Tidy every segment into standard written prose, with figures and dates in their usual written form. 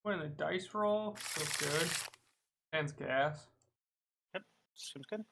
When the dice roll, feels good. Hand's gas. Yep, seems good.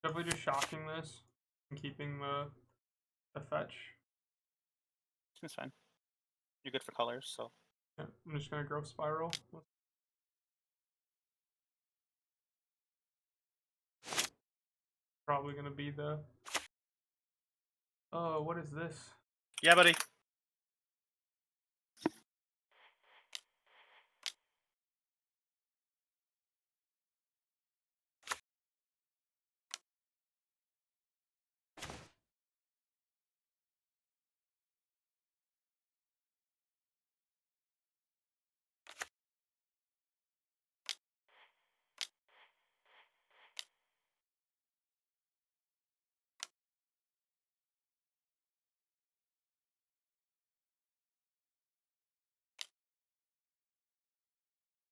Definitely just shocking this and keeping the fetch. Seems fine. You're good for colors, so. Yeah, I'm just gonna growth spiral. Probably gonna be the. Oh, what is this? Yeah, buddy.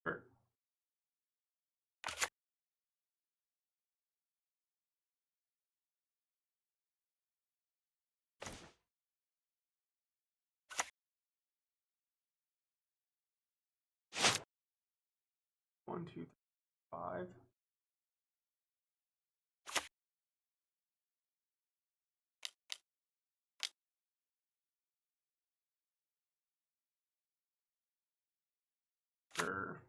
Sure. One, two, three, 5. Sure.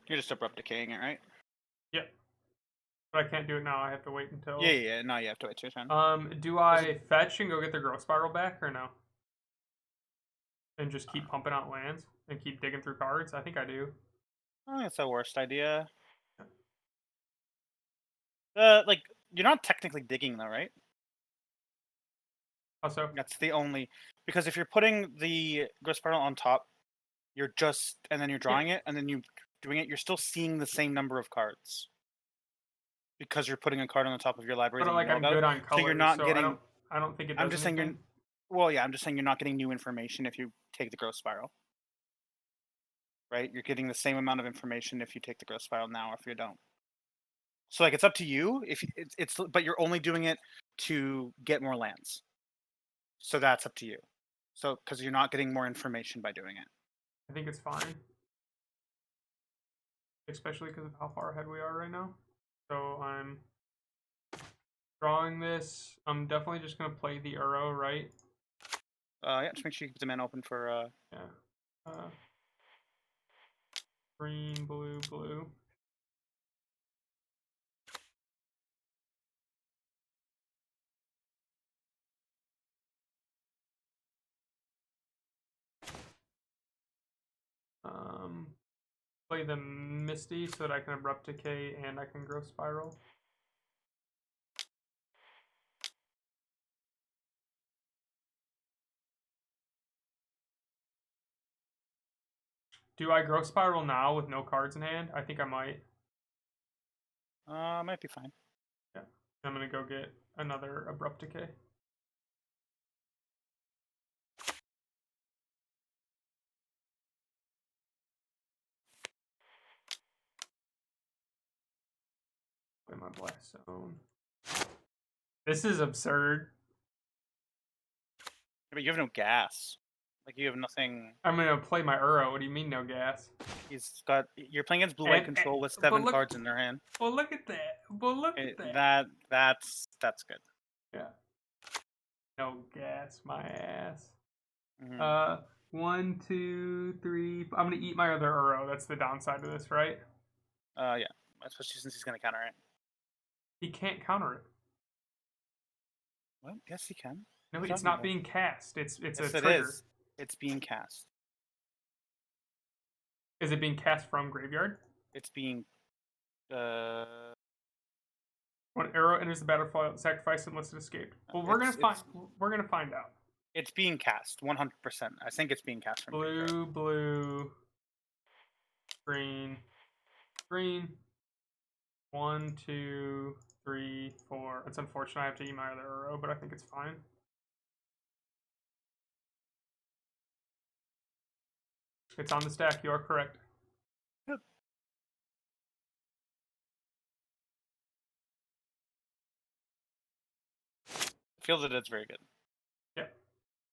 You're just abrupt decaying it, right? Yep. But I can't do it now. I have to wait until. Yeah. No, you have to wait your turn. Do I fetch and go get the growth spiral back or no? And just keep pumping out lands and keep digging through cards? I think I do. I think that's the worst idea. Like, you're not technically digging though, right? How so? That's the only, because if you're putting the growth spiral on top, you're just, and then you're drawing it, and then you doing it, you're still seeing the same number of cards. Because you're putting a card on the top of your library But that like you know I'm about. good on colors, So you're not getting. I don't think it does I'm just anything. saying well, yeah, I'm just saying you're not getting new information if you take the growth spiral. Right? You're getting the same amount of information if you take the growth spiral now, or if you don't. So like it's up to you if it's but you're only doing it to get more lands. So that's up to you. So because you're not getting more information by doing it. I think it's fine. Especially because of how far ahead we are right now. So I'm drawing this. I'm definitely just gonna play the Uro, right? Yeah, just make sure you keep the mana open for Yeah. Green, blue, blue. Play the Misty so that I can Abrupt Decay and I can Growth Spiral. Do I Growth Spiral now with no cards in hand? I think I might. might be fine. Yeah. I'm gonna go get another Abrupt Decay. Play my Blast Zone. This is absurd. But you have no gas. Like you have nothing. I'm gonna play my Uro. What do you mean no gas? He's got. You're playing against blue-white control with 7 cards in their hand. Well, look at that. Well, look at that. That's good. Yeah. No gas, my ass. Mm-hmm. 1, 2, 3. I'm gonna eat my other Uro. That's the downside of this, right? Yeah. Especially since he's gonna counter it. He can't counter it. What? Yes, he can. No, it's not being cast. It's yes, a it trigger. It's being cast. Is it being cast from graveyard? It's being When arrow enters the battlefield, sacrifice unless it escaped. Well, we're gonna find out. It's being cast 100%. I think it's being cast from Blue, blue, green, green. 1, 2, 3, 4. It's unfortunate I have to eat my other arrow, but I think it's fine. It's on the stack. You are correct. Yep. Feels that it's very good. Yeah.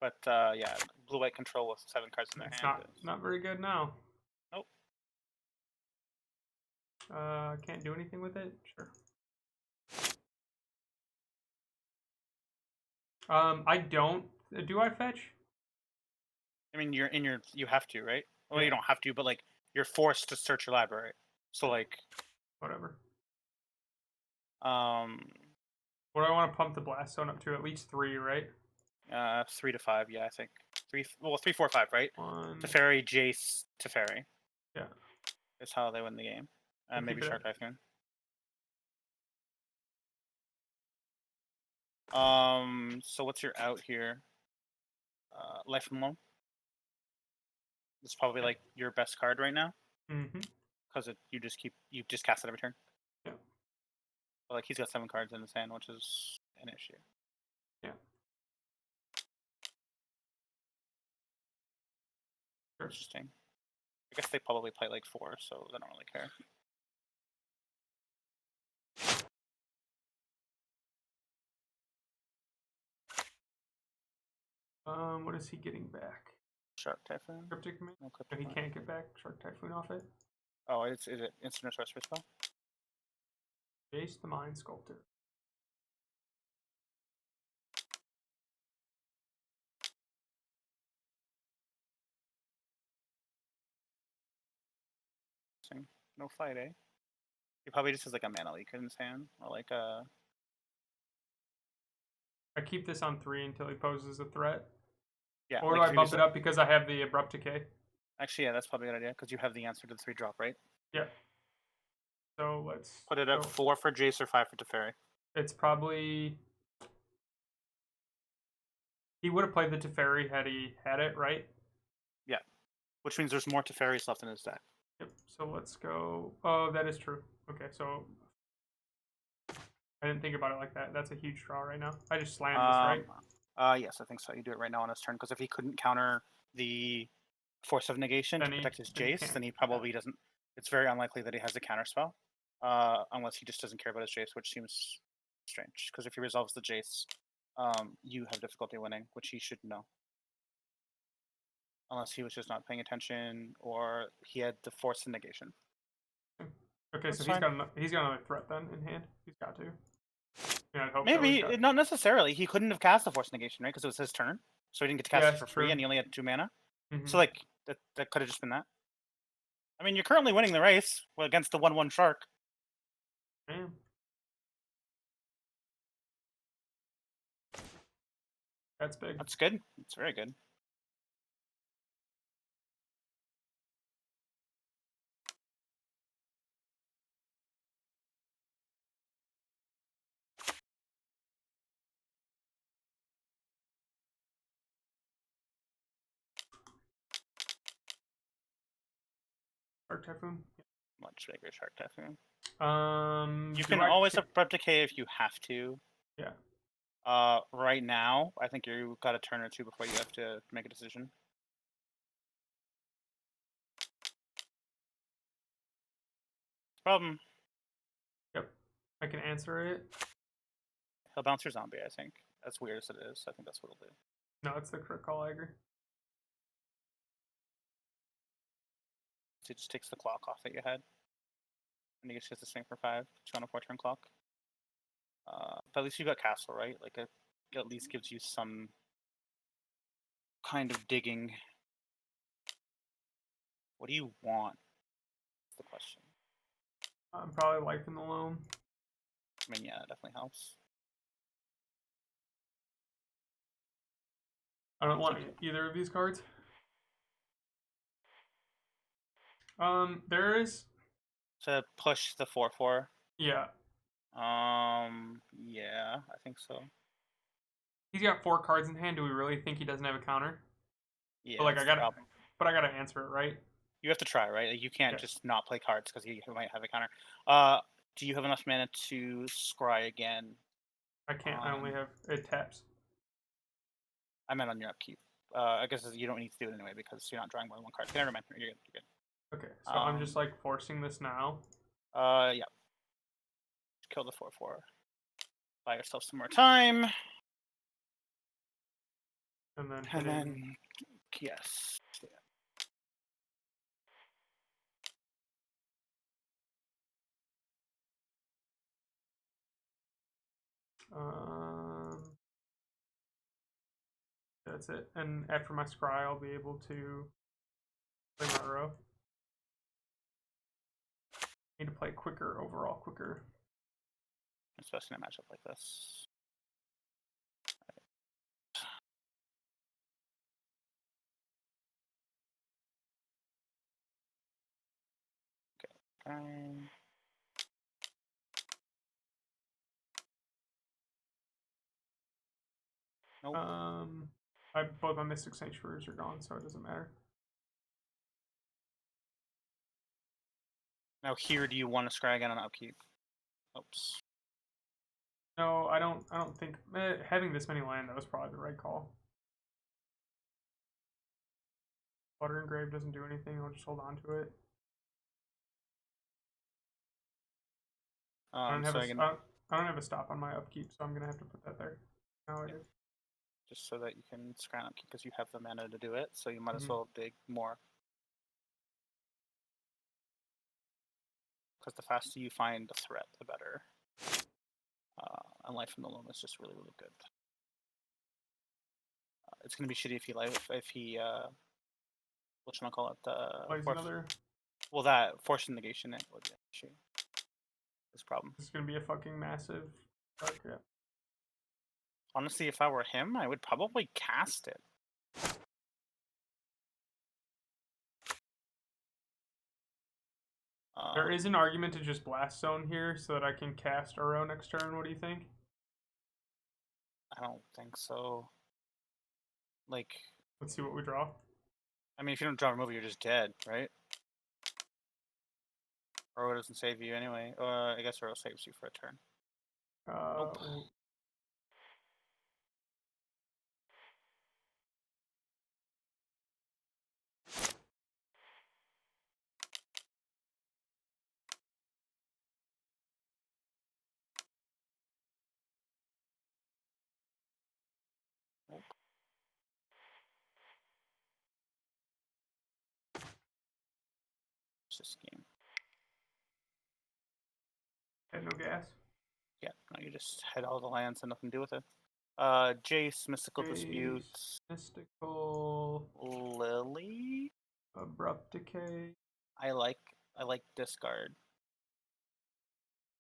But yeah, blue-white control with 7 cards in their hand. It's not very good now. Nope. Can't do anything with it. Sure. I don't. Do I fetch? I mean, you have to, right? Well, Yeah. you don't have to, but like you're forced to search your library. So like, whatever. What do I want to pump the blast zone up to? At least 3, right? 3 to 5, yeah, I think 3. Well, 3, 4, 5, right? 1. Teferi, Jace, Teferi. Yeah. Is how they win the game. Maybe Shark Typhoon. So what's your out here? Life and Loam. It's probably like your best card right now. Because you just cast it every turn. Yeah. But like he's got 7 cards in his hand, which is an issue. Yeah. Sure. Interesting. I guess they probably play like 4, so they don't really care. What is he getting back? Shark Typhoon. Cryptic Command? No No, he can't get back Shark Typhoon off it. Oh, is it instant or sorcery spell? Jace the Mind Sculptor. No fight, eh? He probably just has like a mana leak in his hand, or like a. I keep this on 3 until he poses a threat. Yeah. Or like do I bump it up because I have the Abrupt Decay? Actually, yeah, that's probably a good idea because you have the answer to the 3-drop, right? Yeah. So let's put it at 4 for Jace or 5 for Teferi. It's probably. He would have played the Teferi had he had it, right? Yeah. Which means there's more Teferis left in his deck. Yep. So let's go. Oh, that is true. Okay, so I didn't think about it like that. That's a huge draw right now. I just slammed this, right? Yes, I think so. You do it right now on his turn because if he couldn't counter the Force of Negation to protect his Jace, then he probably doesn't. It's very unlikely that he has a counter spell, unless he just doesn't care about his Jace, which seems strange. Because if he resolves the Jace, you have difficulty winning, which he should know. Unless he was just not paying attention, or he had the Force of Negation. Okay, so he's got another threat then in hand. He's got to. Yeah, I'd hope maybe not necessarily. He couldn't have cast the Force Negation, right? Because it was his turn, so he didn't get to cast it for free, and he only had 2 mana. So like that could have just been that. I mean, you're currently winning the race against the 1/1 Shark. Damn. That's big. That's good. It's very good. Shark Typhoon. Much bigger Shark Typhoon. You can always Abrupt Decay if you have to. Yeah. Right now, I think you've got a turn or 2 before you have to make a decision. Problem. Yep. I can answer it. He'll bounce your zombie, I think. As weird as it is, I think that's what he'll do. No, it's the crit call, I agree. So he just takes the clock off that you had. And he gets the swing for 5, 2 on a 4-turn clock. But at least you got Castle, right? Like, it at least gives you some kind of digging. What do you want? That's the question. I'm probably Life in the Loam. I mean, yeah, that definitely helps. I don't want either of these cards. There is To push the 4/4. Yeah. Yeah, I think so. He's got 4 cards in hand. Do we really think he doesn't have a counter? Yeah, But like that's I the gotta, problem. but I gotta answer it, right? You have to try, right? Like, you can't Yeah. just not play cards because he might have a counter. Do you have enough mana to scry again? I can't. I only have it taps. I meant on your upkeep. I guess you don't need to do it anyway because you're not drawing more than 1 card. Okay, never mind. You're good. You're good. Okay, so I'm just like forcing this now. Yeah. Kill the 4/4. Buy yourself some more time. And then And hitting. then, yes. Yeah. That's it. And after my scry, I'll be able to play my Uro. Need to play quicker overall, quicker. Especially in a matchup like this. Okay. Nope. Both my Mystic Sanctuaries are gone, so it doesn't matter. Now here, do you want to scry again on upkeep? Oops. No, I don't. I don't think having this many land that was probably the right call. Water Engrave doesn't do anything. I'll just hold on to it. I don't have a stop on my upkeep, so I'm gonna have to put that there. Now it is. Just so that you can scry on upkeep because you have the mana to do it, so you might as well dig more. Because the faster you find the threat, the better. And Life in the Loam is just really, really good. It's gonna be shitty if he whatchamacallit, Plays another. Well, that forcing negation it would be an issue. This problem. This is gonna be a fucking massive dark, yeah. Honestly, if I were him, I would probably cast it. There is an argument to just Blast Zone here so that I can cast Uro next turn. What do you think? I don't think so. Like, let's see what we draw. I mean, if you don't draw a removal, you're just dead, right? Uro doesn't save you anyway. I guess Uro saves you for a turn. Nope. Nope. It's this game. Had no gas. Yeah, no, you just head all the lands and nothing to do with it. Jace, Mystical Dispute. Mystical. Lily. Abrupt Decay. I like discard.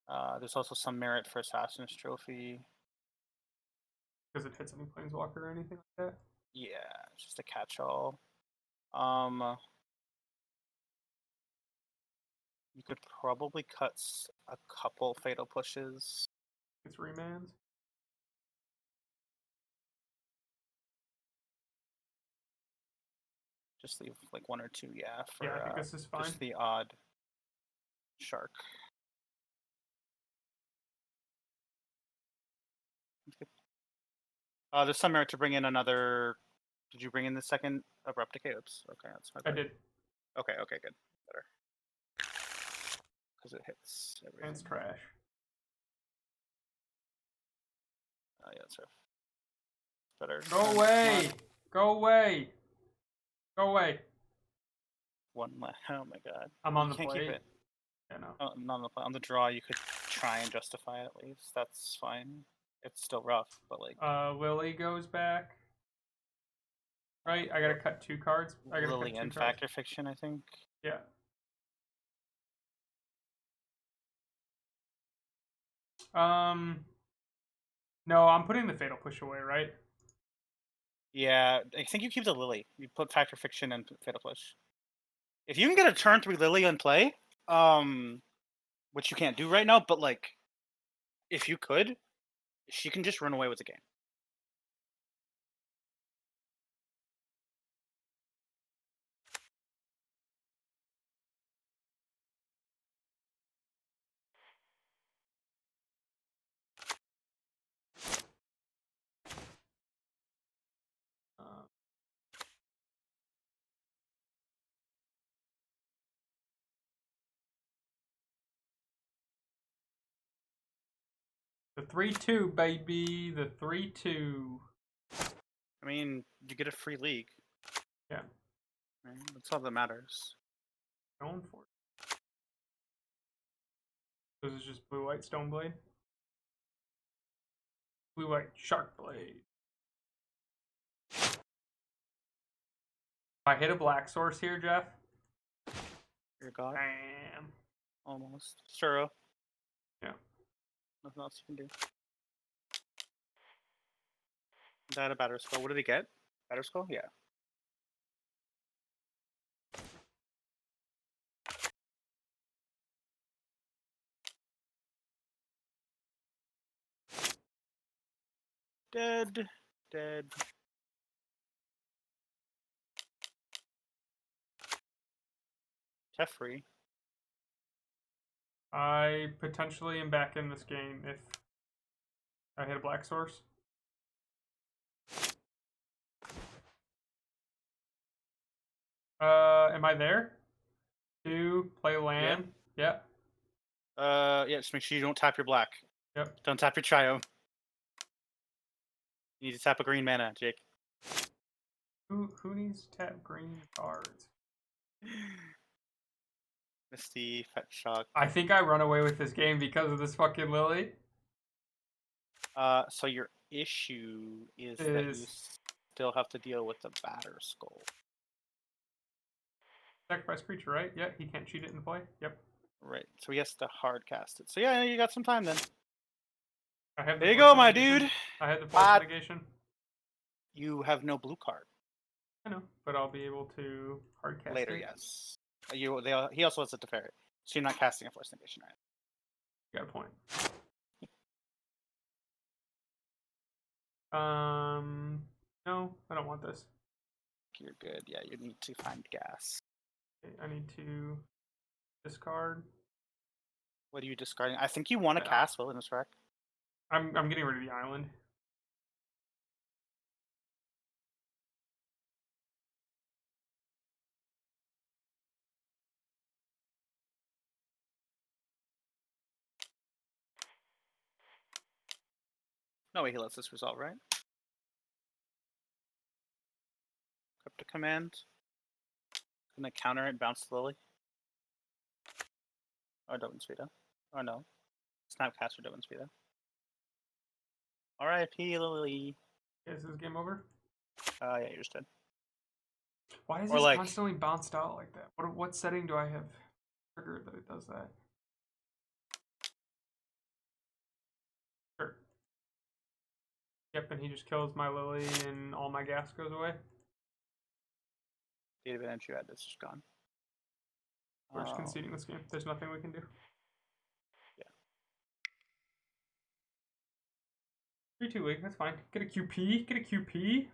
There's also some merit for Assassin's Trophy. Because it hits any planeswalker or anything like that? Yeah, it's just a catch-all. You could probably cut a couple Fatal Pushes. It's remands. Just leave like 1 or 2, yeah. For, yeah, I think this is fine. Just the odd shark. There's some merit to bring in another. Did you bring in the second Abrupt Decay? Oops. Okay, that's my bad. I did. Okay, good. Better. Because it hits everything. And it's trash. Yeah, that's rough. Better. Go away! Go away! Go away! One left. Oh my god. I'm on the play. play. Keep it. Yeah, no. Oh, not on the play. On the draw, you could try and justify it at least. That's fine. It's still rough, but like. Lily goes back. Right? I gotta cut 2 cards. I gotta Lily cut 2 and cards. Factor Fiction, I think. Yeah. No, I'm putting the Fatal Push away, right? Yeah, I think you keep the Lily. You put Factor Fiction and Fatal Push. If you can get a turn 3 Lily in play, which you can't do right now. But like, if you could, she can just run away with the game. Uh, the 3-2, baby. The 3-2. I mean, you get a free league. Yeah. Right? That's all that matters. Going for it. This is just blue-white Stoneblade. Blue-white Sharkblade. If I hit a black source here, Jeff. Your god. Bam. Almost. Suro. Yeah. Nothing else you can do. That a batter skull. What did he get? Batter skull? Yeah. Dead. Dead. Tefree. I potentially am back in this game if I hit a black source. Am I there? To play land? Yeah. Yeah, just make sure you don't tap your black. Yep. Don't tap your trio. You need to tap a green mana, Jake. Who needs to tap green cards? Misty, Fetch Shock. I think I run away with this game because of this fucking Lily. So your issue is that you still have to deal with the batter skull. Sacrifice creature, right? Yeah, he can't cheat it in play. Yep. Right. So he has to hard cast it. So yeah, you got some time then. I have There you go, my dude. I had the force negation. You have no blue card. I know, but I'll be able to hard cast Later, it. yes. He also has a Teferi, so you're not casting a force negation, right? Got a point. No, I don't want this. You're good. Yeah, you need to find gas. Okay, I need to discard. What are you discarding? I think you want to cast Wilderness Wreck. I'm getting rid of the island. No way he lets this resolve, right? Up to command. Gonna counter it, bounce Lily. Or Dovin's Vita. Or no. Snapcaster Dovin's Vita. R.I.P. Lily. Is this game over? Yeah, you're just dead. Why is this constantly bounced out like that? What setting do I have triggered that it does that? Sure. Yep, and he just kills my Lily and all my gas goes away. The advantage you had, this is gone. We're just conceding this game. There's nothing we can do. Yeah. 3-2 league, that's fine. Get a QP. Get a QP.